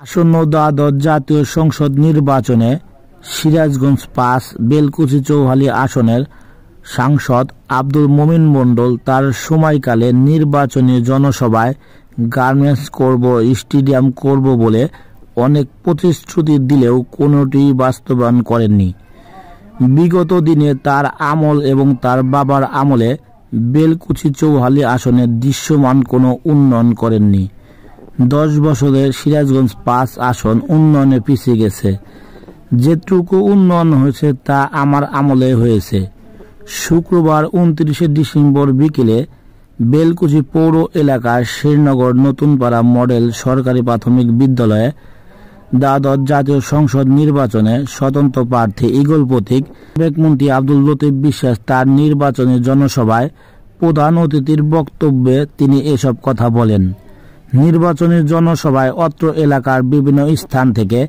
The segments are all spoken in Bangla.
আসন্ন দ্বাদশ জাতীয় সংসদ নির্বাচনে সিরাজগঞ্জ ৫ বেলকুচি চৌহালি আসনের সাংসদ আব্দুল মোমিন মণ্ডল তার সময়কালে নির্বাচনী জনসভায় গার্মেন্টস করব, স্টেডিয়াম করব বলে অনেক প্রতিশ্রুতি দিলেও কোনোটি বাস্তবায়ন করেননি। বিগত দিনে তার আমল এবং তার বাবার আমলে বেলকুচি চৌহালি আসনে দৃশ্যমান কোনো উন্নয়ন করেননি। 10 বছরে সিরাজগঞ্জ ৫ আসন উন্নয়নে পিছিয়ে গেছে। যেটুকু উন্নয়ন হয়েছে তা আমার আমলে হয়েছে। শুক্রবার 29 ডিসেম্বর বিকেলে বেলকুচি পৌর এলাকার শ্রীনগর নতুনপাড়া মডেল সরকারি প্রাথমিক বিদ্যালয়ে দ্বাদশ জাতীয় সংসদ নির্বাচনে স্বতন্ত্র প্রার্থী ঈগল প্রতীক সাবেক মন্ত্রী আব্দুল লতিফ বিশ্বাস তার নির্বাচনী জনসভায় প্রধান অতিথির বক্তব্যে তিনি এসব কথা বলেন। নির্বাচনী জনসভায় অত্র এলাকার বিভিন্ন স্থান থেকে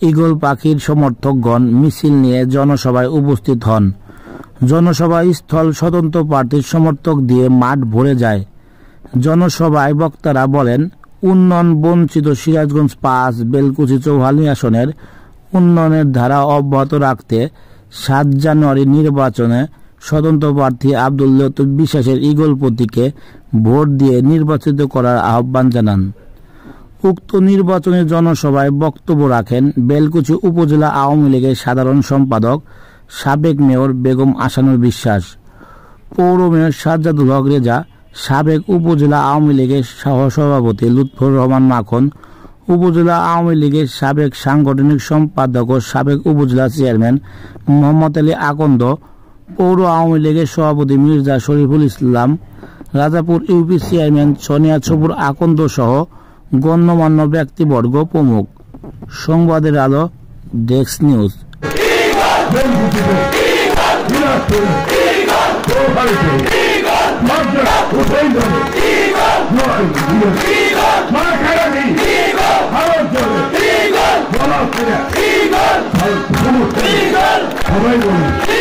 ঈগল পাখির সমর্থকগণ মিছিল নিয়ে জনসভায় উপস্থিত হন। জনসভা স্থল স্বতন্ত্র প্রার্থীর সমর্থক দিয়ে মাঠ ভরে যায়। জনসভায় বক্তারা বলেন, উন্নয়ন বঞ্চিত সিরাজগঞ্জ ৫ বেলকুচি চৌহালি আসনের উন্নয়নের ধারা অব্যাহত রাখতে ৭ জানুয়ারি নির্বাচনে স্বতন্ত্র প্রার্থী আব্দুল লতিফ বিশ্বাসের ঈগল প্রতীকে ভোট দিয়ে নির্বাচিত করার আহ্বান জানান। উক্ত নির্বাচনী জনসভায় বক্তব্য রাখেন বেলকুচি উপজেলা আওয়ামী লীগের সাধারণ সম্পাদক সাবেক মেয়র বেগম আসানুর বিশ্বাস, পৌর মেয়র সাজ্জাদুল হক রেজা, সাবেক উপজেলা আওয়ামী লীগের সহসভাপতি লুৎফর রহমান মাখন, উপজেলা আওয়ামী লীগের সাবেক সাংগঠনিক সম্পাদক ও সাবেক উপজেলা চেয়ারম্যান মোহাম্মদ আলী আকন্দ, পৌর আওয়ামী লীগের সভাপতি মির্জা শরীফুল ইসলাম, রাজাপুর ইউপি চেয়ারম্যান সোনিয়া ছবুর আকন্দ সহ গণ্যমান্য ব্যক্তিবর্গ প্রমুখ। সংবাদের আলো, ডেস্ক নিউজ। সবাই বলুন।